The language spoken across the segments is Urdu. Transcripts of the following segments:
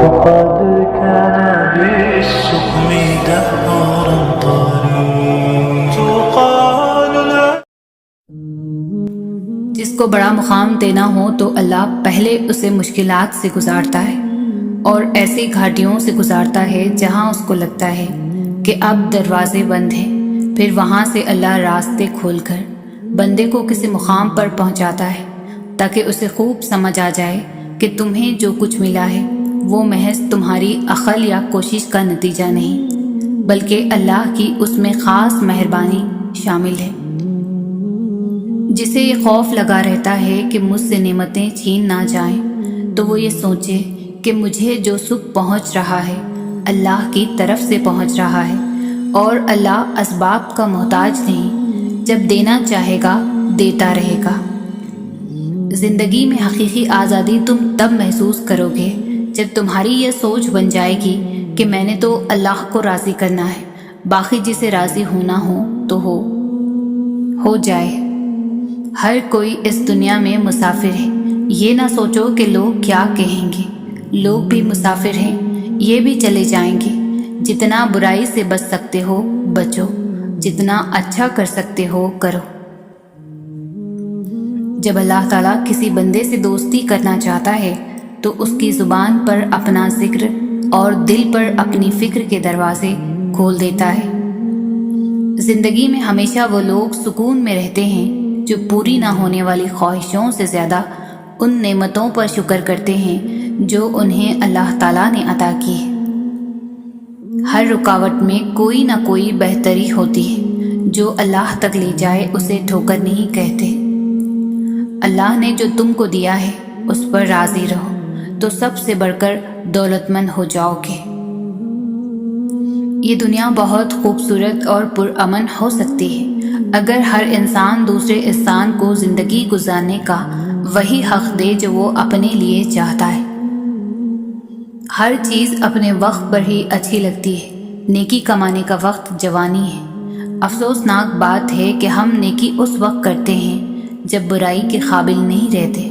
قد كان بالسقم دهرا طريق تقال له. جس کو بڑا مقام دینا ہو تو اللہ پہلے اسے مشکلات سے گزارتا ہے اور ایسی گھاٹیوں سے گزارتا ہے جہاں اس کو لگتا ہے کہ اب دروازے بند ہیں. پھر وہاں سے اللہ راستے کھول کر بندے کو کسی مقام پر پہنچاتا ہے تاکہ اسے خوب سمجھ آ جائے کہ تمہیں جو کچھ ملا ہے وہ محض تمہاری عقل یا کوشش کا نتیجہ نہیں بلکہ اللہ کی اس میں خاص مہربانی شامل ہے. جسے یہ خوف لگا رہتا ہے کہ مجھ سے نعمتیں چھین نہ جائیں تو وہ یہ سوچے کہ مجھے جو سکھ پہنچ رہا ہے اللہ کی طرف سے پہنچ رہا ہے اور اللہ اسباب کا محتاج نہیں. جب دینا چاہے گا دیتا رہے گا. زندگی میں حقیقی آزادی تم تب محسوس کرو گے جب تمہاری یہ سوچ بن جائے گی کہ میں نے تو اللہ کو راضی کرنا ہے، باقی جسے راضی ہونا ہو تو ہو جائے. ہر کوئی اس دنیا میں مسافر ہے. یہ نہ سوچو کہ لوگ کیا کہیں گے. لوگ بھی مسافر ہیں، یہ بھی چلے جائیں گے. جتنا برائی سے بچ سکتے ہو بچو، جتنا اچھا کر سکتے ہو کرو. جب اللہ تعالیٰ کسی بندے سے دوستی کرنا چاہتا ہے تو اس کی زبان پر اپنا ذکر اور دل پر اپنی فکر کے دروازے کھول دیتا ہے. زندگی میں ہمیشہ وہ لوگ سکون میں رہتے ہیں جو پوری نہ ہونے والی خواہشوں سے زیادہ ان نعمتوں پر شکر کرتے ہیں جو انہیں اللہ تعالیٰ نے عطا کی ہے. ہر رکاوٹ میں کوئی نہ کوئی بہتری ہوتی ہے. جو اللہ تک لے جائے اسے ٹھوکر نہیں کہتے. اللہ نے جو تم کو دیا ہے اس پر راضی رہو تو سب سے بڑھ کر دولت مند ہو جاؤ گے. یہ دنیا بہت خوبصورت اور پرامن ہو سکتی ہے اگر ہر انسان دوسرے انسان کو زندگی گزارنے کا وہی حق دے جو وہ اپنے لیے چاہتا ہے. ہر چیز اپنے وقت پر ہی اچھی لگتی ہے. نیکی کمانے کا وقت جوانی ہے. افسوسناک بات ہے کہ ہم نیکی اس وقت کرتے ہیں جب برائی کے قابل نہیں رہتے.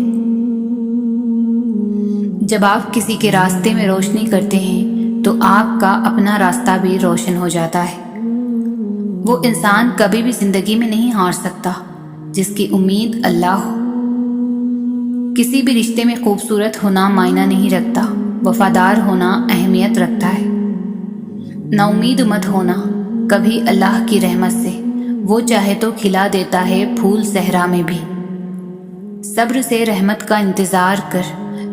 جب آپ کسی کے راستے میں روشنی کرتے ہیں تو آپ کا اپنا راستہ بھی روشن ہو جاتا ہے. وہ انسان کبھی بھی زندگی میں نہیں ہار سکتا جس کی امید اللہ ہو. کسی بھی رشتے میں خوبصورت ہونا معنی نہیں رکھتا، وفادار ہونا اہمیت رکھتا ہے. نا امید مت ہونا کبھی اللہ کی رحمت سے. وہ چاہے تو کھلا دیتا ہے پھول صحرا میں بھی. صبر سے رحمت کا انتظار کر.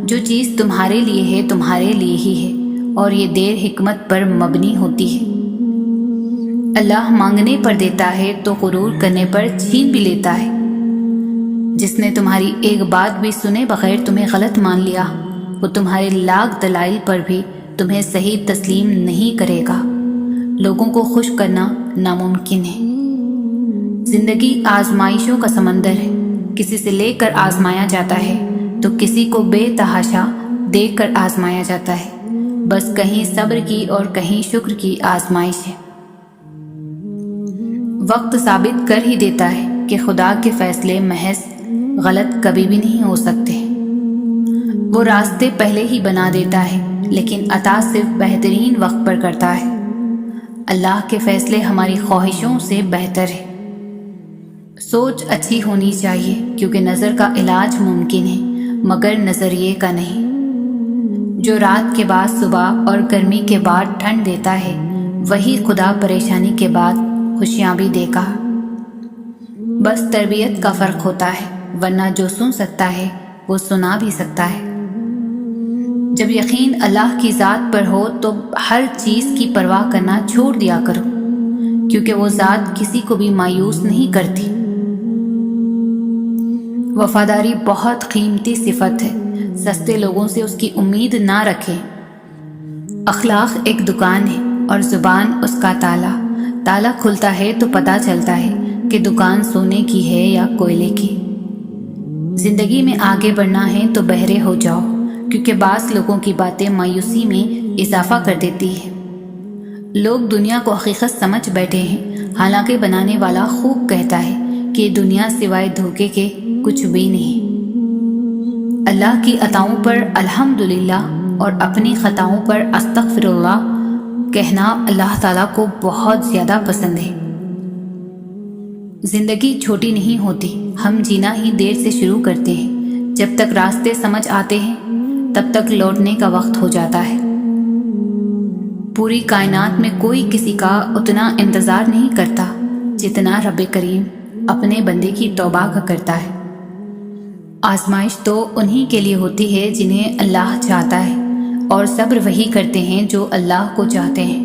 جو چیز تمہارے لیے ہے تمہارے لیے ہی ہے اور یہ دیر حکمت پر مبنی ہوتی ہے. اللہ مانگنے پر دیتا ہے تو غرور کرنے پر چھین بھی لیتا ہے. جس نے تمہاری ایک بات بھی سنے بغیر تمہیں غلط مان لیا وہ تمہارے لاکھ دلائل پر بھی تمہیں صحیح تسلیم نہیں کرے گا. لوگوں کو خوش کرنا ناممکن ہے. زندگی آزمائشوں کا سمندر ہے. کسی سے لے کر آزمایا جاتا ہے تو کسی کو بے تحاشا دیکھ کر آزمایا جاتا ہے. بس کہیں صبر کی اور کہیں شکر کی آزمائش ہے. وقت ثابت کر ہی دیتا ہے کہ خدا کے فیصلے محض غلط کبھی بھی نہیں ہو سکتے. وہ راستے پہلے ہی بنا دیتا ہے لیکن عطا صرف بہترین وقت پر کرتا ہے. اللہ کے فیصلے ہماری خواہشوں سے بہتر ہے. سوچ اچھی ہونی چاہیے کیونکہ نظر کا علاج ممکن ہے مگر نظریے کا نہیں. جو رات کے بعد صبح اور گرمی کے بعد ٹھنڈ دیتا ہے وہی خدا پریشانی کے بعد خوشیاں بھی دے گا. بس تربیت کا فرق ہوتا ہے ورنہ جو سن سکتا ہے وہ سنا بھی سکتا ہے. جب یقین اللہ کی ذات پر ہو تو ہر چیز کی پرواہ کرنا چھوڑ دیا کرو کیونکہ وہ ذات کسی کو بھی مایوس نہیں کرتی. وفاداری بہت قیمتی صفت ہے. سستے لوگوں سے اس کی امید نہ رکھیں. اخلاق ایک دکان ہے اور زبان اس کا تالا. تالا کھلتا ہے تو پتہ چلتا ہے کہ دکان سونے کی ہے یا کوئلے کی. زندگی میں آگے بڑھنا ہے تو بہرے ہو جاؤ کیونکہ بعض لوگوں کی باتیں مایوسی میں اضافہ کر دیتی ہے. لوگ دنیا کو حقیقت سمجھ بیٹھے ہیں حالانکہ بنانے والا خوب کہتا ہے کہ دنیا سوائے دھوکے کے کچھ بھی نہیں. اللہ کی عطاؤں پر الحمدللہ اور اپنی خطاؤں پر استغفر اللہ کہنا اللہ تعالیٰ کو بہت زیادہ پسند ہے۔ زندگی چھوٹی نہیں ہوتی، ہم جینا ہی دیر سے شروع کرتے ہیں۔ جب تک راستے سمجھ آتے ہیں تب تک لوٹنے کا وقت ہو جاتا ہے۔ پوری کائنات میں کوئی کسی کا اتنا انتظار نہیں کرتا جتنا رب کریم اپنے بندے کی توبہ کا کرتا ہے۔ آزمائش تو انہی کے لیے ہوتی ہے جنہیں اللہ چاہتا ہے، اور صبر وہی کرتے ہیں جو اللہ کو چاہتے ہیں۔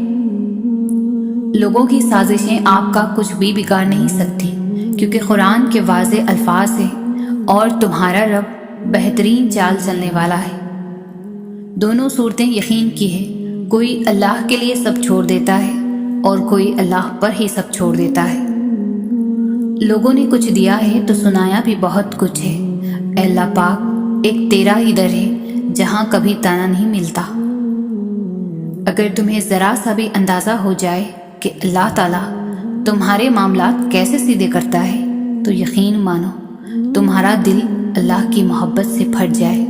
لوگوں کی سازشیں آپ کا کچھ بھی بگاڑ نہیں سکتی، کیونکہ قرآن کے واضح الفاظ ہیں اور تمہارا رب بہترین چال چلنے والا ہے۔ دونوں صورتیں یقین کی ہے، کوئی اللہ کے لیے سب چھوڑ دیتا ہے اور کوئی اللہ پر ہی سب چھوڑ دیتا ہے۔ لوگوں نے کچھ دیا ہے تو سنایا بھی بہت کچھ ہے۔ اے اللہ پاک، ایک تیرا ہی در ہے جہاں کبھی تانا نہیں ملتا۔ اگر تمہیں ذرا سا بھی اندازہ ہو جائے کہ اللہ تعالیٰ تمہارے معاملات کیسے سیدھے کرتا ہے تو یقین مانو تمہارا دل اللہ کی محبت سے پھٹ جائے۔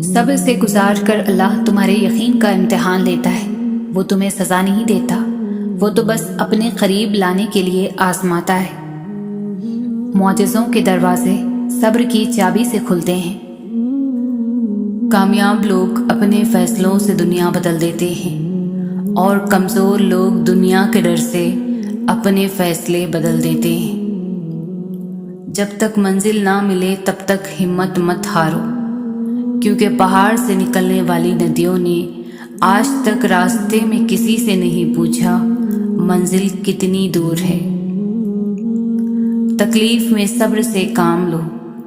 صبر سے گزار کر اللہ تمہارے یقین کا امتحان لیتا ہے۔ وہ تمہیں سزا نہیں دیتا، وہ تو بس اپنے قریب لانے کے لیے آزماتا ہے۔ معجزوں کے دروازے صبر کی چابی سے کھلتے ہیں۔ کامیاب لوگ اپنے فیصلوں سے دنیا بدل دیتے ہیں، اور کمزور لوگ دنیا کے ڈر سے اپنے فیصلے بدل دیتے ہیں۔ جب تک منزل نہ ملے تب تک ہمت مت ہارو، کیونکہ پہاڑ سے نکلنے والی ندیوں نے آج تک راستے میں کسی سے نہیں پوچھا منزل کتنی دور ہے۔ تکلیف میں صبر سے کام لو،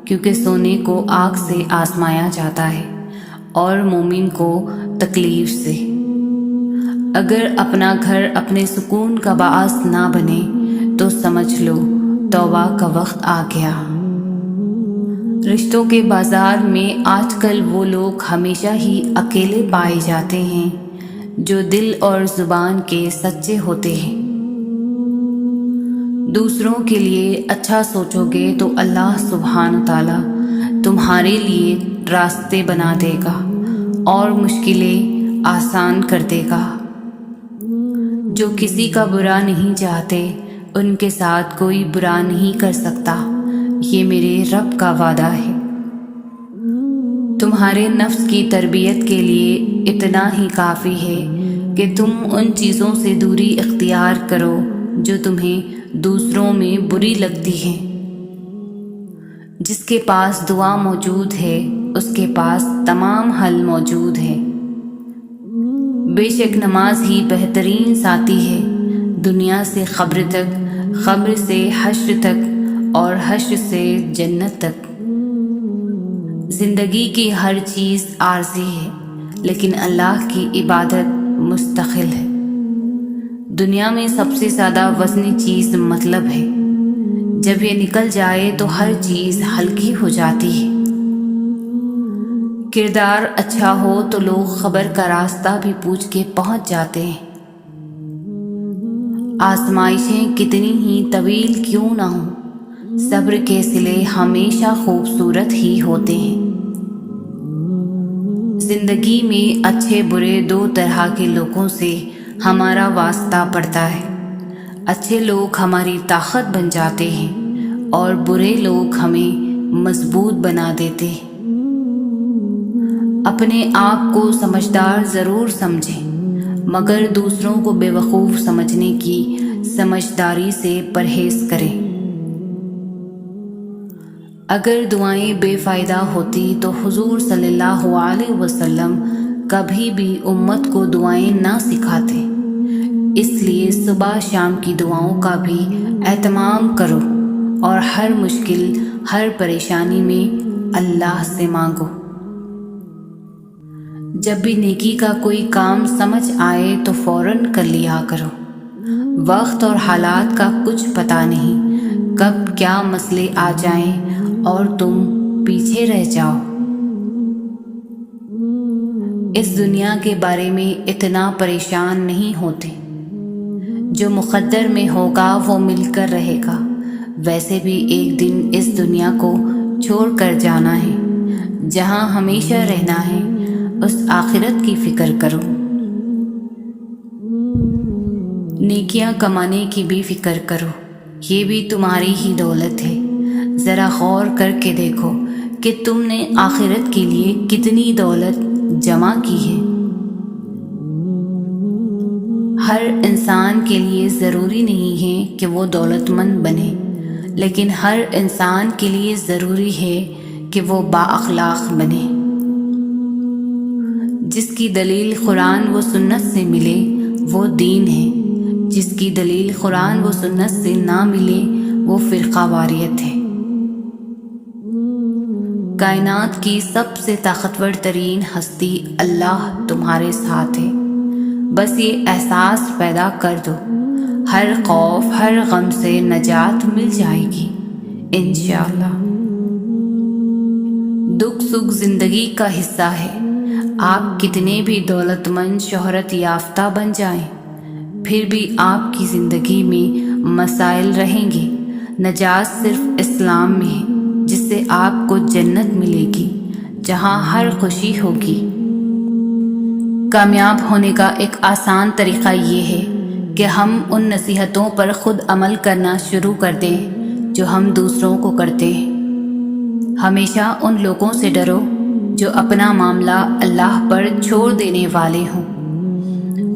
کیونکہ سونے کو آگ سے آزمایا جاتا ہے اور مومن کو تکلیف سے۔ اگر اپنا گھر اپنے سکون کا باعث نہ بنے تو سمجھ لو توبہ کا وقت آ گیا۔ رشتوں کے بازار میں آج کل وہ لوگ ہمیشہ ہی اکیلے پائے جاتے ہیں جو دل اور زبان کے سچے ہوتے ہیں۔ دوسروں کے لیے اچھا سوچو گے تو اللہ سبحانہ تعالیٰ تمہارے لیے راستے بنا دے گا اور مشکلیں آسان کر دے گا۔ جو کسی کا برا نہیں چاہتے ان کے ساتھ کوئی برا نہیں کر سکتا، یہ میرے رب کا وعدہ ہے۔ تمہارے نفس کی تربیت کے لیے اتنا ہی کافی ہے کہ تم ان چیزوں سے دوری اختیار کرو جو تمہیں دوسروں میں بری لگتی ہیں۔ جس کے پاس دعا موجود ہے اس کے پاس تمام حل موجود ہے۔ بے شک نماز ہی بہترین ساتھی ہے، دنیا سے قبر تک، قبر سے حشر تک، اور حشر سے جنت تک۔ زندگی کی ہر چیز عارضی ہے، لیکن اللہ کی عبادت مستقل ہے۔ دنیا میں سب سے زیادہ وزنی چیز مطلب ہے، جب یہ نکل جائے تو ہر چیز ہلکی ہو جاتی ہے۔ کردار اچھا ہو تو لوگ خبر کا راستہ بھی پوچھ کے پہنچ جاتے ہیں۔ آزمائشیں کتنی ہی طویل کیوں نہ ہوں، صبر کے صلے ہمیشہ خوبصورت ہی ہوتے ہیں۔ زندگی میں اچھے برے دو طرح کے لوگوں سے ہمارا واسطہ پڑتا ہے۔ اچھے لوگ ہماری طاقت بن جاتے ہیں اور برے لوگ ہمیں مضبوط بنا دیتے ہیں۔ اپنے آپ کو سمجھدار ضرور سمجھیں، مگر دوسروں کو بے وقوف سمجھنے کی سمجھداری سے پرہیز کریں۔ اگر دعائیں بے فائدہ ہوتی تو حضور صلی اللہ علیہ وسلم کبھی بھی امت کو دعائیں نہ سکھاتے۔ اس لیے صبح شام کی دعاؤں کا بھی اہتمام کرو اور ہر مشکل، ہر پریشانی میں اللہ سے مانگو۔ جب بھی نیکی کا کوئی کام سمجھ آئے تو فوراً کر لیا کرو۔ وقت اور حالات کا کچھ پتہ نہیں، کب کیا مسئلے آ جائیں اور تم پیچھے رہ جاؤ۔ اس دنیا کے بارے میں اتنا پریشان نہیں ہوتے، جو مقدر میں ہوگا وہ مل کر رہے گا۔ ویسے بھی ایک دن اس دنیا کو چھوڑ کر جانا ہے، جہاں ہمیشہ رہنا ہے اس آخرت کی فکر کرو۔ نیکیاں کمانے کی بھی فکر کرو، یہ بھی تمہاری ہی دولت ہے۔ ذرا غور کر کے دیکھو کہ تم نے آخرت کے لیے کتنی دولت جمع کی ہے۔ ہر انسان کے لیے ضروری نہیں ہے کہ وہ دولت مند بنے، لیکن ہر انسان کے لیے ضروری ہے کہ وہ با اخلاق بنے۔ جس کی دلیل قرآن و سنت سے ملے وہ دین ہے، جس کی دلیل قرآن و سنت سے نہ ملے وہ فرقہ واریت ہے۔ کائنات کی سب سے طاقتور ترین ہستی اللہ تمہارے ساتھ ہے، بس یہ احساس پیدا کر دو، ہر خوف ہر غم سے نجات مل جائے گی انشاءاللہ۔ دکھ سکھ زندگی کا حصہ ہے، آپ کتنے بھی دولت مند شہرت یافتہ بن جائیں پھر بھی آپ کی زندگی میں مسائل رہیں گے۔ نجات صرف اسلام میں ہے، جس سے آپ کو جنت ملے گی جہاں ہر خوشی ہوگی۔ کامیاب ہونے کا ایک آسان طریقہ یہ ہے کہ ہم ان نصیحتوں پر خود عمل کرنا شروع کر دیں جو ہم دوسروں کو کرتے ہیں۔ ہمیشہ ان لوگوں سے ڈرو جو اپنا معاملہ اللہ پر چھوڑ دینے والے ہوں۔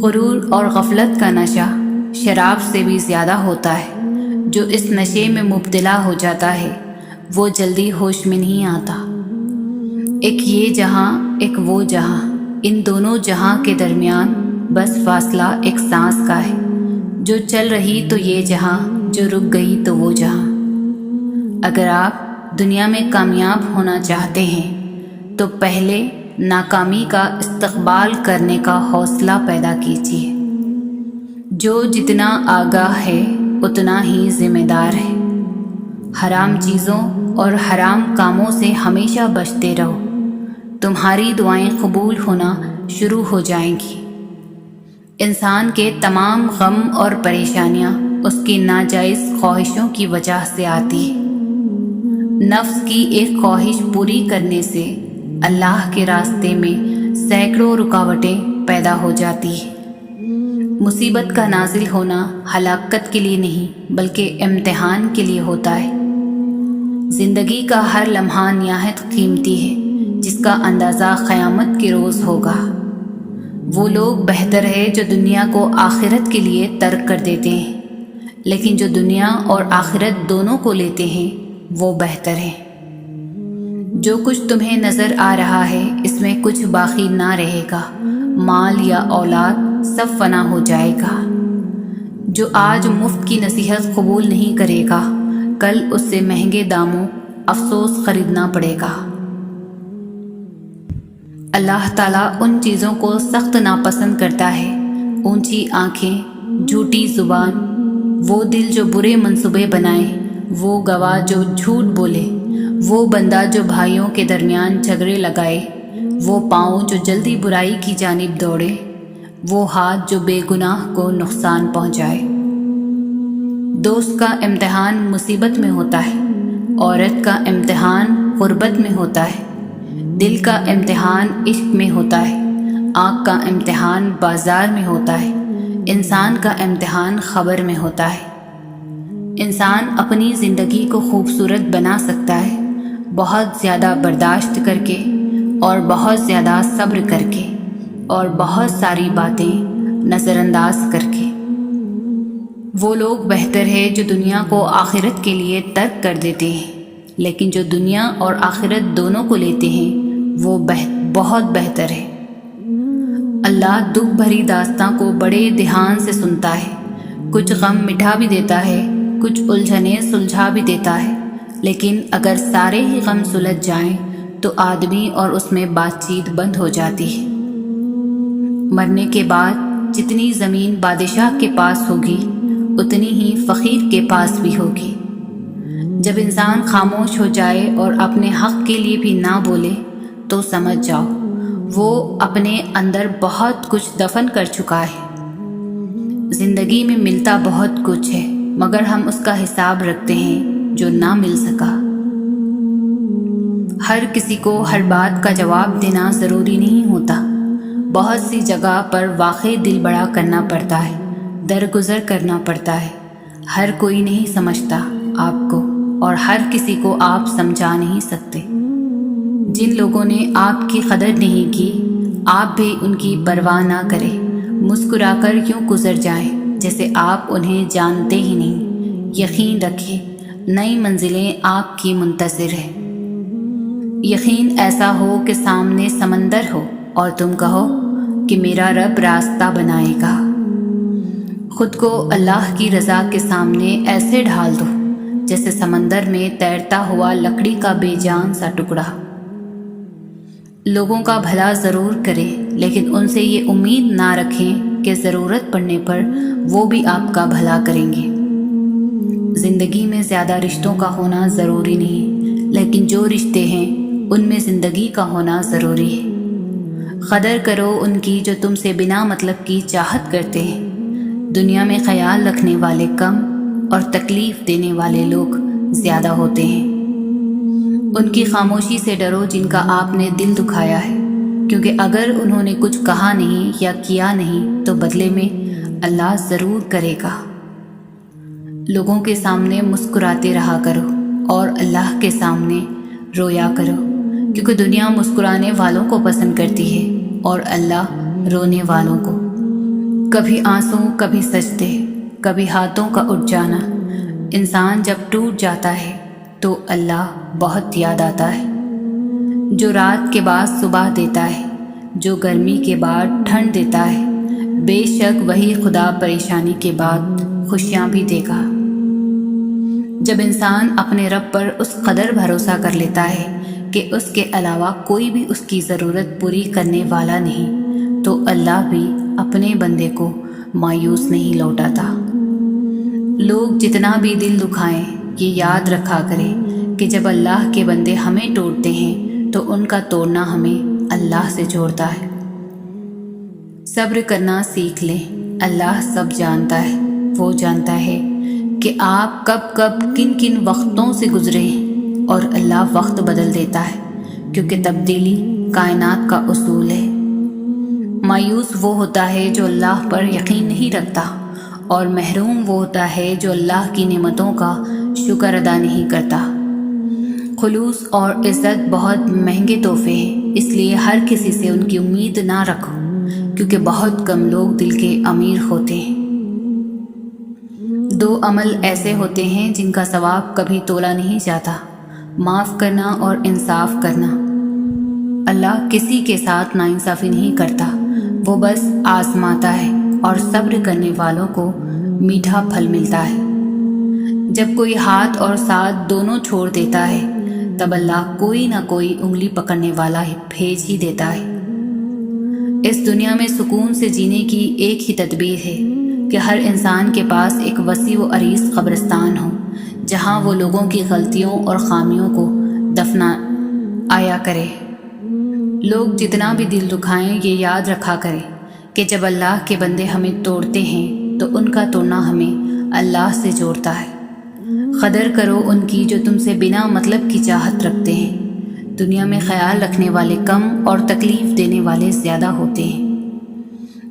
غرور اور غفلت کا نشہ شراب سے بھی زیادہ ہوتا ہے۔ جو اس نشے میں مبتلا ہو جاتا ہے وہ جلدی ہوش میں نہیں آتا۔ ایک یہ جہاں ایک وہ جہاں، ان دونوں جہاں کے درمیان بس فاصلہ ایک سانس کا ہے۔ جو چل رہی تو یہ جہاں، جو رک گئی تو وہ جہاں۔ اگر آپ دنیا میں کامیاب ہونا چاہتے ہیں تو پہلے ناکامی کا استقبال کرنے کا حوصلہ پیدا کیجیے۔ جو جتنا آگاہ ہے اتنا ہی ذمہ دار ہے۔ حرام چیزوں اور حرام کاموں سے ہمیشہ بچتے رہو، تمہاری دعائیں قبول ہونا شروع ہو جائیں گی۔ انسان کے تمام غم اور پریشانیاں اس کی ناجائز خواہشوں کی وجہ سے آتی ہے۔ نفس کی ایک خواہش پوری کرنے سے اللہ کے راستے میں سینکڑوں رکاوٹیں پیدا ہو جاتی ہیں۔ مصیبت کا نازل ہونا ہلاکت کے لیے نہیں بلکہ امتحان کے لیے ہوتا ہے۔ زندگی کا ہر لمحہ نہایت قیمتی ہے، جس کا اندازہ قیامت کے روز ہوگا۔ وہ لوگ بہتر ہے جو دنیا کو آخرت کے لیے ترک کر دیتے ہیں، لیکن جو دنیا اور آخرت دونوں کو لیتے ہیں وہ بہتر ہے۔ جو کچھ تمہیں نظر آ رہا ہے اس میں کچھ باقی نہ رہے گا، مال یا اولاد سب فنا ہو جائے گا۔ جو آج مفت کی نصیحت قبول نہیں کرے گا کل اس سے مہنگے داموں افسوس خریدنا پڑے گا۔ اللہ تعالیٰ ان چیزوں کو سخت ناپسند کرتا ہے، اونچی آنکھیں، جھوٹی زبان، وہ دل جو برے منصوبے بنائے، وہ گواہ جو جھوٹ بولے، وہ بندہ جو بھائیوں کے درمیان جھگڑے لگائے، وہ پاؤں جو جلدی برائی کی جانب دوڑے، وہ ہاتھ جو بے گناہ کو نقصان پہنچائے۔ دوست کا امتحان مصیبت میں ہوتا ہے، عورت کا امتحان غربت میں ہوتا ہے، دل کا امتحان عشق میں ہوتا ہے، آنکھ کا امتحان بازار میں ہوتا ہے، انسان کا امتحان خبر میں ہوتا ہے۔ انسان اپنی زندگی کو خوبصورت بنا سکتا ہے بہت زیادہ برداشت کر کے، اور بہت زیادہ صبر کر کے، اور بہت ساری باتیں نظر انداز کر کے۔ وہ لوگ بہتر ہے جو دنیا کو آخرت کے لیے ترک کر دیتے ہیں، لیکن جو دنیا اور آخرت دونوں کو لیتے ہیں وہ بہت بہتر ہے۔ اللہ دکھ بھری داستاں کو بڑے دھیان سے سنتا ہے، کچھ غم مٹھا بھی دیتا ہے، کچھ الجھنیں سلجھا بھی دیتا ہے، لیکن اگر سارے ہی غم سلجھ جائیں تو آدمی اور اس میں بات چیت بند ہو جاتی ہے۔ مرنے کے بعد جتنی زمین بادشاہ کے پاس ہوگی اتنی ہی فقیر کے پاس بھی ہوگی۔ جب انسان خاموش ہو جائے اور اپنے حق کے لیے بھی نہ بولے تو سمجھ جاؤ وہ اپنے اندر بہت کچھ دفن کر چکا ہے۔ زندگی میں ملتا بہت کچھ ہے مگر ہم اس کا حساب رکھتے ہیں جو نہ مل سکا۔ ہر کسی کو ہر بات کا جواب دینا ضروری نہیں ہوتا۔ بہت سی جگہ پر واقعی دل بڑا کرنا پڑتا ہے، درگزر کرنا پڑتا ہے۔ ہر کوئی نہیں سمجھتا آپ کو، اور ہر کسی کو آپ سمجھا نہیں سکتے۔ جن لوگوں نے آپ کی قدر نہیں کی، آپ بھی ان کی پرواہ نہ کریں، مسکرا کر یوں گزر جائیں جیسے آپ انہیں جانتے ہی نہیں۔ یقین رکھیں، نئی منزلیں آپ کی منتظر ہیں۔ یقین ایسا ہو کہ سامنے سمندر ہو اور تم کہو کہ میرا رب راستہ بنائے گا۔ خود کو اللہ کی رضا کے سامنے ایسے ڈھال دو جیسے سمندر میں تیرتا ہوا لکڑی کا بے جان سا ٹکڑا۔ لوگوں کا بھلا ضرور کریں، لیکن ان سے یہ امید نہ رکھیں کہ ضرورت پڑنے پر وہ بھی آپ کا بھلا کریں گے۔ زندگی میں زیادہ رشتوں کا ہونا ضروری نہیں، لیکن جو رشتے ہیں ان میں زندگی کا ہونا ضروری ہے۔ قدر کرو ان کی جو تم سے بنا مطلب کی چاہت کرتے ہیں۔ دنیا میں خیال رکھنے والے کم اور تکلیف دینے والے لوگ زیادہ ہوتے ہیں۔ ان کی خاموشی سے ڈرو جن کا آپ نے دل دکھایا ہے، کیونکہ اگر انہوں نے کچھ کہا نہیں یا کیا نہیں تو بدلے میں اللہ ضرور کرے گا۔ لوگوں کے سامنے مسکراتے رہا کرو اور اللہ کے سامنے رویا کرو، کیونکہ دنیا مسکرانے والوں کو پسند کرتی ہے اور اللہ رونے والوں کو۔ کبھی آنسو، کبھی سجدے، کبھی ہاتھوں کا اٹھ جانا۔ انسان جب ٹوٹ جاتا ہے تو اللہ بہت یاد آتا ہے۔ جو رات کے بعد صبح دیتا ہے، جو گرمی کے بعد ٹھنڈ دیتا ہے، بے شک وہی خدا پریشانی کے بعد خوشیاں بھی دے گا۔ جب انسان اپنے رب پر اس قدر بھروسہ کر لیتا ہے کہ اس کے علاوہ کوئی بھی اس کی ضرورت پوری کرنے والا نہیں، تو اللہ بھی اپنے بندے کو مایوس نہیں لوٹاتا۔ لوگ جتنا بھی دل دکھائیں، یہ یاد رکھا کریں کہ جب اللہ کے بندے ہمیں توڑتے ہیں تو ان کا توڑنا ہمیں اللہ سے جوڑتا ہے۔ صبر کرنا سیکھ لیں، اللہ سب جانتا ہے۔ وہ جانتا ہے کہ آپ کب کب کن کن وقتوں سے گزرے ہیں، اور اللہ وقت بدل دیتا ہے، کیونکہ تبدیلی کائنات کا اصول ہے۔ مایوس وہ ہوتا ہے جو اللہ پر یقین نہیں رکھتا، اور محروم وہ ہوتا ہے جو اللہ کی نعمتوں کا شکر ادا نہیں کرتا۔ خلوص اور عزت بہت مہنگے تحفے ہیں، اس لیے ہر کسی سے ان کی امید نہ رکھو، کیونکہ بہت کم لوگ دل کے امیر ہوتے ہیں۔ دو عمل ایسے ہوتے ہیں جن کا ثواب کبھی تولا نہیں جاتا، معاف کرنا اور انصاف کرنا۔ اللہ کسی کے ساتھ ناانصافی نہیں کرتا، وہ بس آزماتا ہے، اور صبر کرنے والوں کو میٹھا پھل ملتا ہے۔ جب کوئی ہاتھ اور ساتھ دونوں چھوڑ دیتا ہے، تب اللہ کوئی نہ کوئی انگلی پکڑنے والا بھیج ہی دیتا ہے۔ اس دنیا میں سکون سے جینے کی ایک ہی تدبیر ہے کہ ہر انسان کے پاس ایک وسیع و عریض قبرستان ہو، جہاں وہ لوگوں کی غلطیوں اور خامیوں کو دفنا آیا کرے۔ لوگ جتنا بھی دل دکھائیں، یہ یاد رکھا کریں کہ جب اللہ کے بندے ہمیں توڑتے ہیں تو ان کا توڑنا ہمیں اللہ سے جوڑتا ہے۔ قدر کرو ان کی جو تم سے بنا مطلب کی چاہت رکھتے ہیں۔ دنیا میں خیال رکھنے والے کم اور تکلیف دینے والے زیادہ ہوتے ہیں۔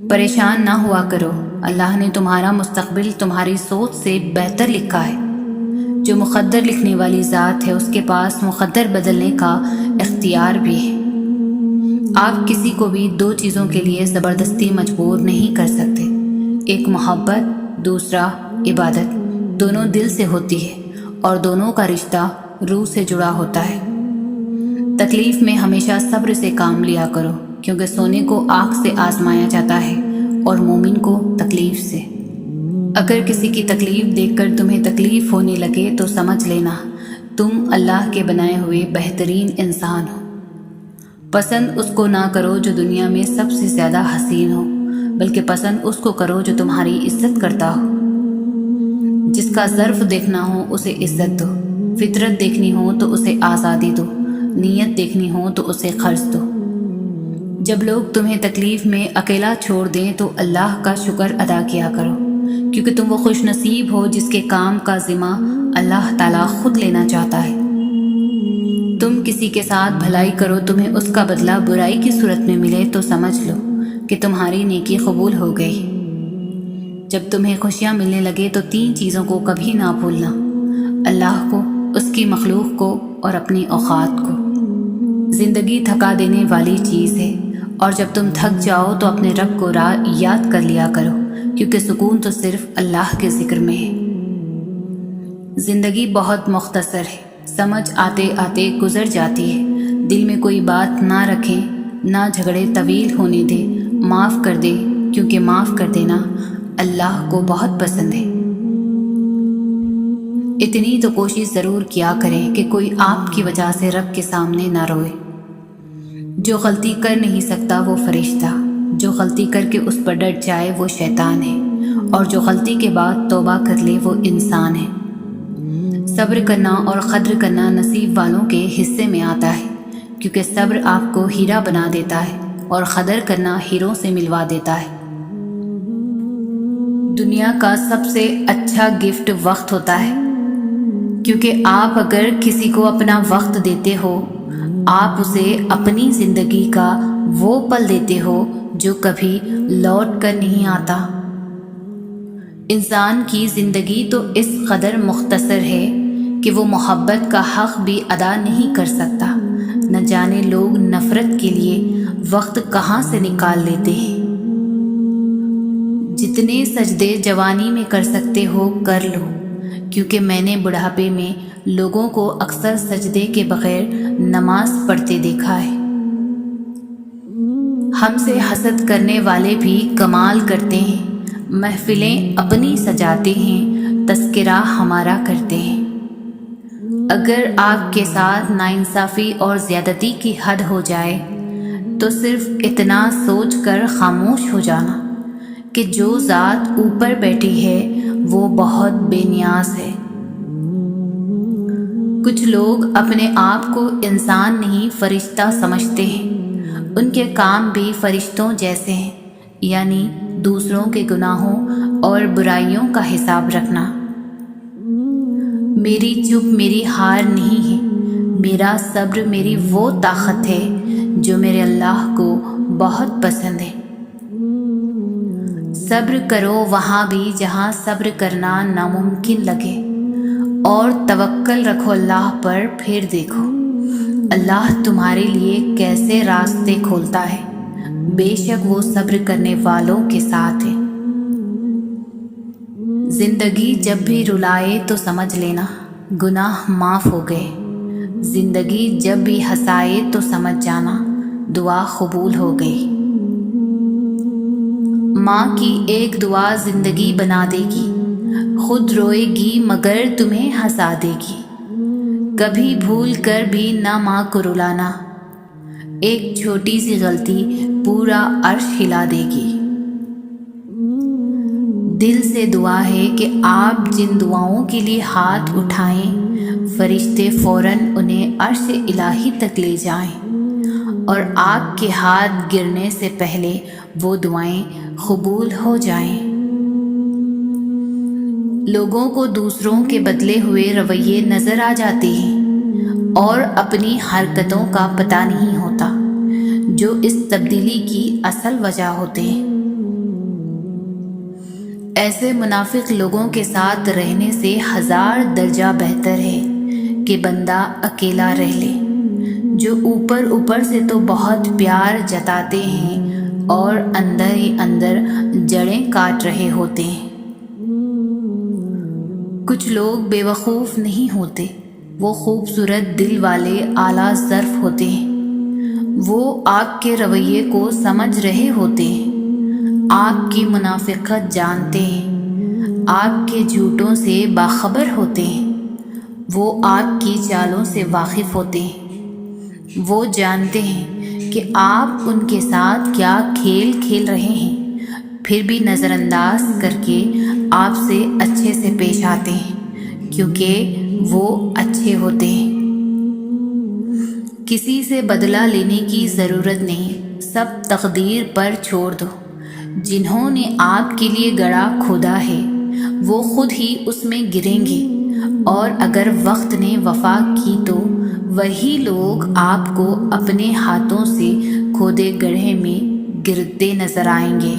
پریشان نہ ہوا کرو، اللہ نے تمہارا مستقبل تمہاری سوچ سے بہتر لکھا ہے۔ جو مقدر لکھنے والی ذات ہے، اس کے پاس مقدر بدلنے کا اختیار بھی ہے۔ آپ کسی کو بھی دو چیزوں کے لیے زبردستی مجبور نہیں کر سکتے، ایک محبت، دوسرا عبادت۔ دونوں دل سے ہوتی ہے اور دونوں کا رشتہ روح سے جڑا ہوتا ہے۔ تکلیف میں ہمیشہ صبر سے کام لیا کرو، کیونکہ سونے کو آگ سے آزمایا جاتا ہے اور مومن کو تکلیف سے۔ اگر کسی کی تکلیف دیکھ کر تمہیں تکلیف ہونے لگے تو سمجھ لینا تم اللہ کے بنائے ہوئے بہترین انسان ہو۔ پسند اس کو نہ کرو جو دنیا میں سب سے زیادہ حسین ہو، بلکہ پسند اس کو کرو جو تمہاری عزت کرتا ہو۔ جس کا ظرف دیکھنا ہو اسے عزت دو، فطرت دیکھنی ہو تو اسے آزادی دو، نیت دیکھنی ہو تو اسے خرچ دو۔ جب لوگ تمہیں تکلیف میں اکیلا چھوڑ دیں تو اللہ کا شکر ادا کیا کرو، کیونکہ تم وہ خوش نصیب ہو جس کے کام کا ذمہ اللہ تعالیٰ خود لینا چاہتا ہے۔ تم کسی کسی کے ساتھ بھلائی کرو تمہیں اس کا بدلہ برائی کی صورت میں ملے تو سمجھ لو کہ تمہاری نیکی قبول ہو گئی۔ جب تمہیں خوشیاں ملنے لگے تو 3 چیزوں کو کبھی نہ بھولنا: اللہ کو، اس کی مخلوق کو اور اپنی اوقات کو۔ زندگی تھکا دینے والی چیز ہے، اور جب تم تھک جاؤ تو اپنے رب کو یاد کر لیا کرو، کیونکہ سکون تو صرف اللہ کے ذکر میں ہے۔ زندگی بہت مختصر ہے، سمجھ آتے آتے گزر جاتی ہے۔ دل میں کوئی بات نہ رکھیں، نہ جھگڑے طویل ہونے دے، معاف کر دے، کیونکہ معاف کر دینا اللہ کو بہت پسند ہے۔ اتنی تو کوشش ضرور کیا کریں کہ کوئی آپ کی وجہ سے رب کے سامنے نہ روئے۔ جو غلطی کر نہیں سکتا وہ فرشتہ، جو غلطی کر کے اس پر ڈٹ جائے وہ شیطان ہے، اور جو غلطی کے بعد توبہ کر لے وہ انسان ہے۔ صبر کرنا اور قدر کرنا نصیب والوں کے حصے میں آتا ہے، کیونکہ صبر آپ کو ہیرا بنا دیتا ہے اور قدر کرنا ہیروں سے ملوا دیتا ہے۔ دنیا کا سب سے اچھا گفٹ وقت ہوتا ہے، کیونکہ آپ اگر کسی کو اپنا وقت دیتے ہو، آپ اسے اپنی زندگی کا وہ پل دیتے ہو جو کبھی لوٹ کر نہیں آتا۔ انسان کی زندگی تو اس قدر مختصر ہے کہ وہ محبت کا حق بھی ادا نہیں کر سکتا۔ نہ جانے لوگ نفرت کے لیے وقت کہاں سے نکال لیتے ہیں۔ جتنے سجدے جوانی میں کر سکتے ہو کر لو، کیونکہ میں نے بڑھاپے میں لوگوں کو اکثر سجدے کے بغیر نماز پڑھتے دیکھا ہے۔ ہم سے حسد کرنے والے بھی کمال کرتے ہیں، محفلیں اپنی سجاتے ہیں، تذکرہ ہمارا کرتے ہیں۔ اگر آپ کے ساتھ ناانصافی اور زیادتی کی حد ہو جائے تو صرف اتنا سوچ کر خاموش ہو جانا کہ جو ذات اوپر بیٹھی ہے وہ بہت بے نیاز ہے۔ کچھ لوگ اپنے آپ کو انسان نہیں فرشتہ سمجھتے ہیں، ان کے کام بھی فرشتوں جیسے ہیں، یعنی دوسروں کے گناہوں اور برائیوں کا حساب رکھنا۔ میری چپ میری ہار نہیں ہے، میرا صبر میری وہ طاقت ہے جو میرے اللہ کو بہت پسند ہے۔ صبر کرو وہاں بھی جہاں صبر کرنا ناممکن لگے، اور توکل رکھو اللہ پر، پھر دیکھو اللہ تمہارے لیے کیسے راستے کھولتا ہے۔ بے شک وہ صبر کرنے والوں کے ساتھ ہے۔ زندگی جب بھی رلائے تو سمجھ لینا گناہ معاف ہو گئے، زندگی جب بھی ہنسائے تو سمجھ جانا دعا قبول ہو گئی۔ ماں کی ایک دعا زندگی بنا دے گی، خود روئے گی مگر تمہیں ہنسا دے گی۔ کبھی بھول کر بھی نہ ماں کو رلانا، ایک چھوٹی سی غلطی پورا عرش ہلا دے گی۔ دل سے دعا ہے کہ آپ جن دعاؤں کے لیے ہاتھ اٹھائیں، فرشتے فوراً انہیں عرش الہی تک لے جائیں، اور آپ کے ہاتھ گرنے سے پہلے وہ دعائیں قبول ہو جائیں۔ لوگوں کو دوسروں کے بدلے ہوئے رویے نظر آ جاتے ہیں اور اپنی حرکتوں کا پتہ نہیں ہوتا، جو اس تبدیلی کی اصل وجہ ہوتے ہیں۔ ایسے منافق لوگوں کے ساتھ رہنے سے 1000 درجہ بہتر ہے کہ بندہ اکیلا رہ لے، جو اوپر اوپر سے تو بہت پیار جتاتے ہیں اور اندر ہی اندر جڑیں کاٹ رہے ہوتے ہیں۔ کچھ لوگ بے وقوف نہیں ہوتے، وہ خوبصورت دل والے اعلیٰ ظرف ہوتے ہیں۔ وہ آپ کے رویے کو سمجھ رہے ہوتے ہیں، آپ کی منافقت جانتے ہیں، آپ کے جھوٹوں سے باخبر ہوتے ہیں، وہ آپ کی چالوں سے واقف ہوتے ہیں، وہ جانتے ہیں کہ آپ ان کے ساتھ کیا کھیل کھیل رہے ہیں، پھر بھی نظر انداز کر کے آپ سے اچھے سے پیش آتے ہیں، کیونکہ وہ اچھے ہوتے ہیں۔ کسی سے بدلہ لینے کی ضرورت نہیں، سب تقدیر پر چھوڑ دو۔ جنہوں نے آپ کے لیے گڑھا کھودا ہے وہ خود ہی اس میں گریں گے، اور اگر وقت نے وفا کی تو وہی لوگ آپ کو اپنے ہاتھوں سے کھودے گڑھے میں گرتے نظر آئیں گے۔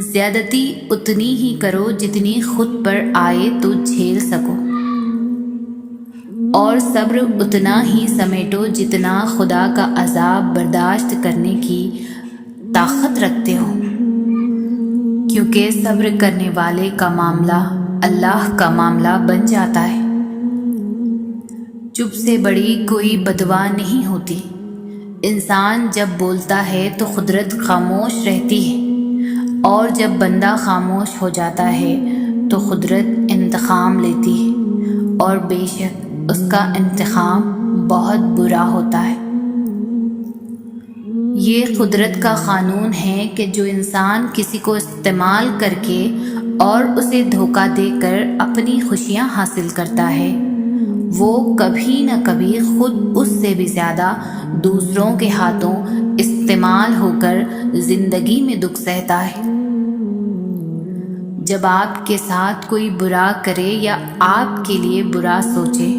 زیادتی اتنی ہی کرو جتنی خود پر آئے تو جھیل سکو، اور صبر اتنا ہی سمیٹو جتنا خدا کا عذاب برداشت کرنے کی طاقت رکھتے ہو، کیونکہ صبر کرنے والے کا معاملہ اللہ کا معاملہ بن جاتا ہے۔ چپ سے بڑی کوئی بددعا نہیں ہوتی۔ انسان جب بولتا ہے تو قدرت خاموش رہتی ہے، اور جب بندہ خاموش ہو جاتا ہے تو قدرت انتقام لیتی ہے، اور بے شک اس کا انتقام بہت برا ہوتا ہے۔ یہ قدرت کا قانون ہے کہ جو انسان کسی کو استعمال کر کے اور اسے دھوکہ دے کر اپنی خوشیاں حاصل کرتا ہے، وہ کبھی نہ کبھی خود اس سے بھی زیادہ دوسروں کے ہاتھوں استعمال ہو کر زندگی میں دکھ سہتا ہے۔ جب آپ کے ساتھ کوئی برا کرے یا آپ کے لیے برا سوچے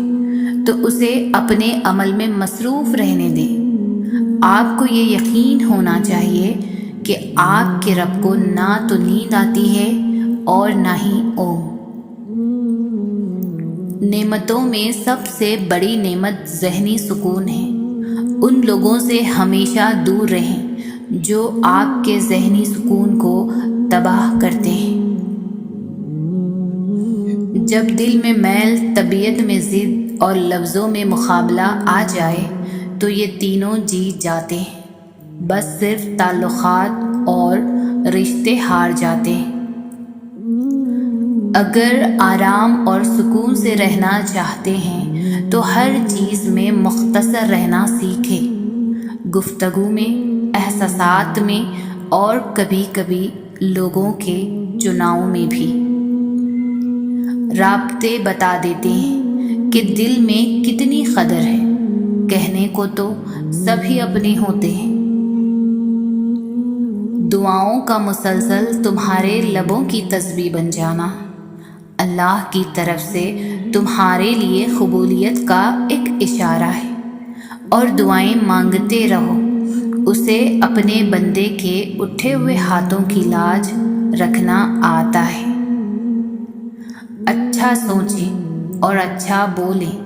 تو اسے اپنے عمل میں مصروف رہنے دیں۔ آپ کو یہ یقین ہونا چاہیے کہ آپ کے رب کو نہ تو نیند آتی ہے اور نہ ہی اونگ۔ نعمتوں میں سب سے بڑی نعمت ذہنی سکون ہے۔ ان لوگوں سے ہمیشہ دور رہیں جو آپ کے ذہنی سکون کو تباہ کرتے ہیں۔ جب دل میں میل، طبیعت میں ضد اور لفظوں میں مقابلہ آ جائے تو یہ تینوں جیت جاتے ہیں، بس صرف تعلقات اور رشتے ہار جاتے ہیں۔ اگر آرام اور سکون سے رہنا چاہتے ہیں تو ہر چیز میں مختصر رہنا سیکھیں، گفتگو میں، احساسات میں، اور کبھی کبھی لوگوں کے چناؤ میں بھی۔ رابطے بتا دیتے ہیں کہ دل میں کتنی قدر ہے، کہنے کو تو سبھی اپنے ہوتے ہیں۔ دعاؤں کا مسلسل تمہارے لبوں کی تسبیح بن جانا اللہ کی طرف سے تمہارے لیے قبولیت کا ایک اشارہ ہے، اور دعائیں مانگتے رہو۔ اسے اپنے بندے کے اٹھے ہوئے ہاتھوں کی لاج رکھنا آتا ہے۔ اچھا سوچیں اور اچھا بولیں،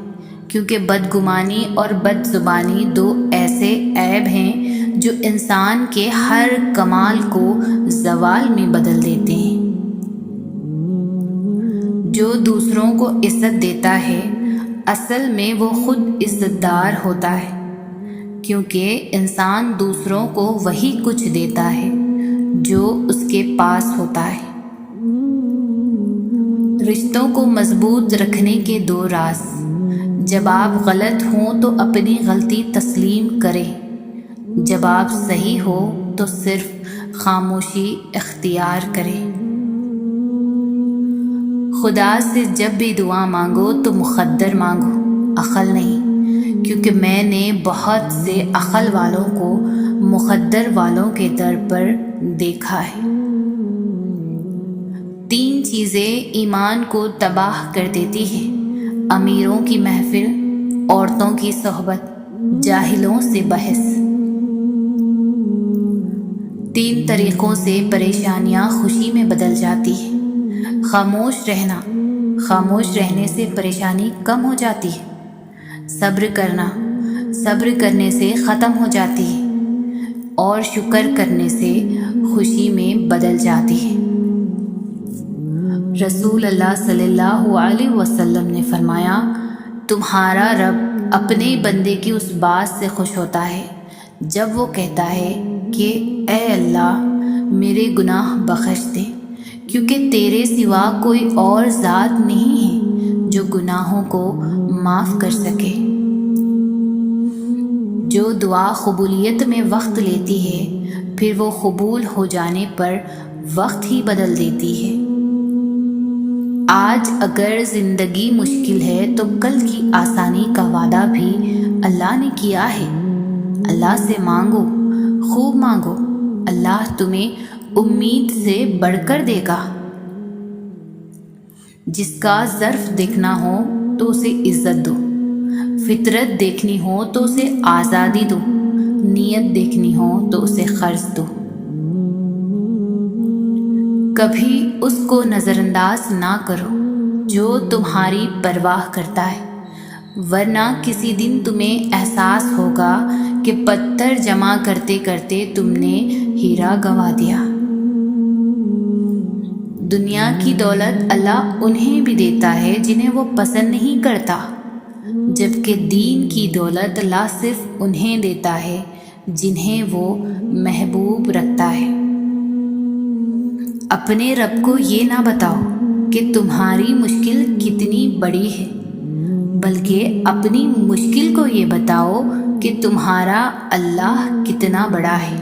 کیونکہ بدگمانی اور بد زبانی دو ایسے عیب ہیں جو انسان کے ہر کمال کو زوال میں بدل دیتے ہیں۔ جو دوسروں کو عزت دیتا ہے اصل میں وہ خود عزت دار ہوتا ہے، کیونکہ انسان دوسروں کو وہی کچھ دیتا ہے جو اس کے پاس ہوتا ہے۔ رشتوں کو مضبوط رکھنے کے دو راز: جب آپ غلط ہوں تو اپنی غلطی تسلیم کریں، جب آپ صحیح ہو تو صرف خاموشی اختیار کریں۔ خدا سے جب بھی دعا مانگو تو مقدر مانگو، عقل نہیں، کیونکہ میں نے بہت سے عقل والوں کو مقدر والوں کے در پر دیکھا ہے۔ 3 چیزیں ایمان کو تباہ کر دیتی ہیں: امیروں کی محفل، عورتوں کی صحبت، جاہلوں سے بحث۔ 3 طریقوں سے پریشانیاں خوشی میں بدل جاتی ہیں: خاموش رہنا، خاموش رہنے سے پریشانی کم ہو جاتی ہے۔ صبر کرنا، صبر کرنے سے ختم ہو جاتی ہے، اور شکر کرنے سے خوشی میں بدل جاتی ہے۔ رسول اللہ صلی اللہ علیہ وسلم نے فرمایا، تمہارا رب اپنے بندے کی اس بات سے خوش ہوتا ہے جب وہ کہتا ہے کہ اے اللہ میرے گناہ بخش دے، کیونکہ تیرے سوا کوئی اور ذات نہیں ہے جو گناہوں کو معاف کر سکے۔ جو دعا قبولیت میں وقت لیتی ہے پھر وہ قبول ہو جانے پر وقت ہی بدل دیتی ہے۔ آج اگر زندگی مشکل ہے تو کل کی آسانی کا وعدہ بھی اللہ نے کیا ہے۔ اللہ سے مانگو، خوب مانگو، اللہ تمہیں امید سے بڑھ کر دے گا۔ جس کا ظرف دیکھنا ہو تو اسے عزت دو، فطرت دیکھنی ہو تو اسے آزادی دو، نیت دیکھنی ہو تو اسے قرض دو۔ کبھی اس کو نظر انداز نہ کرو جو تمہاری پرواہ کرتا ہے، ورنہ کسی دن تمہیں احساس ہوگا کہ پتھر جمع کرتے کرتے تم نے ہیرا گنوا دیا۔ دنیا کی دولت اللہ انہیں بھی دیتا ہے جنہیں وہ پسند نہیں کرتا، جبکہ دین کی دولت اللہ صرف انہیں دیتا ہے جنہیں وہ محبوب رکھتا ہے۔ اپنے رب کو یہ نہ بتاؤ کہ تمہاری مشکل کتنی بڑی ہے، بلکہ اپنی مشکل کو یہ بتاؤ کہ تمہارا اللہ کتنا بڑا ہے۔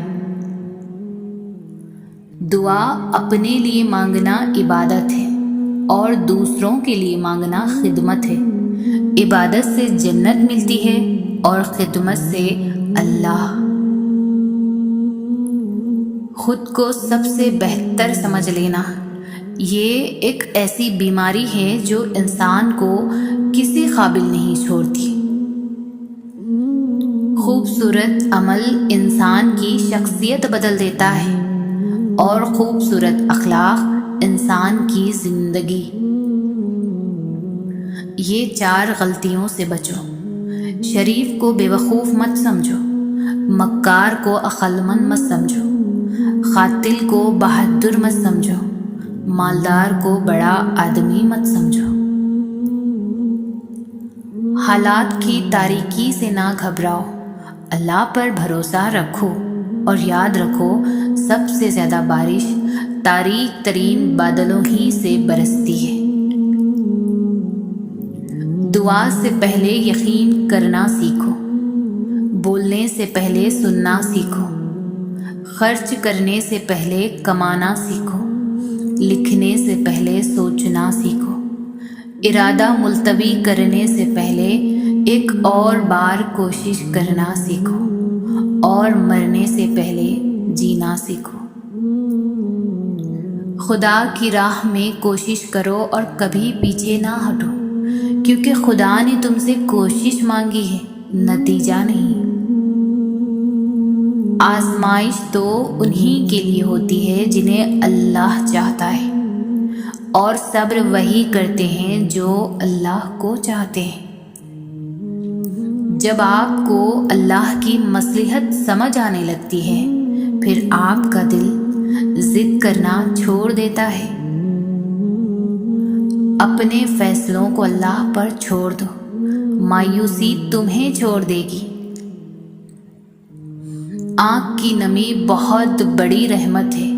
دعا اپنے لیے مانگنا عبادت ہے اور دوسروں کے لیے مانگنا خدمت ہے۔ عبادت سے جنت ملتی ہے اور خدمت سے اللہ۔ خود کو سب سے بہتر سمجھ لینا یہ ایک ایسی بیماری ہے جو انسان کو کسی قابل نہیں چھوڑتی۔ خوبصورت عمل انسان کی شخصیت بدل دیتا ہے اور خوبصورت اخلاق انسان کی زندگی۔ یہ 4 غلطیوں سے بچو۔ شریف کو بے وقوف مت سمجھو، مکار کو عقل مند مت سمجھو، قاتل کو بہادر مت سمجھو، مالدار کو بڑا آدمی مت سمجھو۔ حالات کی تاریکی سے نہ گھبراؤ، اللہ پر بھروسہ رکھو اور یاد رکھو سب سے زیادہ بارش تاریک ترین بادلوں ہی سے برستی ہے۔ دعا سے پہلے یقین کرنا سیکھو، بولنے سے پہلے سننا سیکھو، خرچ کرنے سے پہلے کمانا سیکھو، لکھنے سے پہلے سوچنا سیکھو، ارادہ ملتوی کرنے سے پہلے ایک اور بار کوشش کرنا سیکھو، اور مرنے سے پہلے جینا سیکھو۔ خدا کی راہ میں کوشش کرو اور کبھی پیچھے نہ ہٹو، کیونکہ خدا نے تم سے کوشش مانگی ہے، نتیجہ نہیں۔ آزمائش تو انہی کے لیے ہوتی ہے جنہیں اللہ چاہتا ہے، اور صبر وہی کرتے ہیں جو اللہ کو چاہتے ہیں۔ جب آپ کو اللہ کی مصلحت سمجھ آنے لگتی ہے، پھر آپ کا دل ضد کرنا چھوڑ دیتا ہے۔ اپنے فیصلوں کو اللہ پر چھوڑ دو، مایوسی تمہیں چھوڑ دے گی۔ آنکھ کی نمی بہت بڑی رحمت ہے،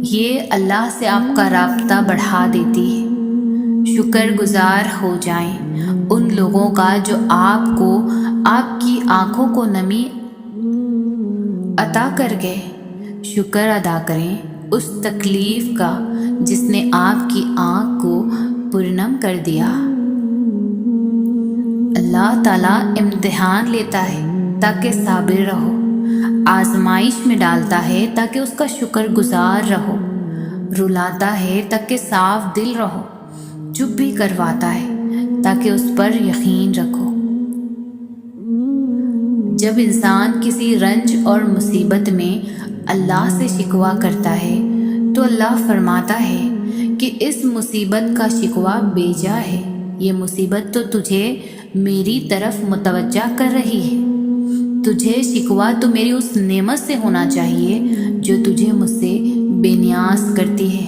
یہ اللہ سے آپ کا رابطہ بڑھا دیتی ہے۔ شکر گزار ہو جائیں ان لوگوں کا جو آپ کو آپ کی آنکھوں کو نمی عطا کر گئے۔ شکر ادا کریں اس تکلیف کا جس نے آپ کی آنکھ کو پرنم کر دیا۔ اللہ تعالیٰ امتحان لیتا ہے تاکہ صابر رہو، آزمائش میں ڈالتا ہے تاکہ اس کا شکر گزار رہو، رلاتا ہے تاکہ صاف دل رہو، چپ بھی کرواتا ہے تاکہ اس پر یقین رکھو۔ جب انسان کسی رنج اور مصیبت میں اللہ سے شکوہ کرتا ہے تو اللہ فرماتا ہے کہ اس مصیبت کا شکوہ بے جا ہے، یہ مصیبت تو تجھے میری طرف متوجہ کر رہی ہے۔ تجھے شکوہ تو میری اس نعمت سے ہونا چاہیے جو تجھے مجھ سے بے نیاز کرتی ہے۔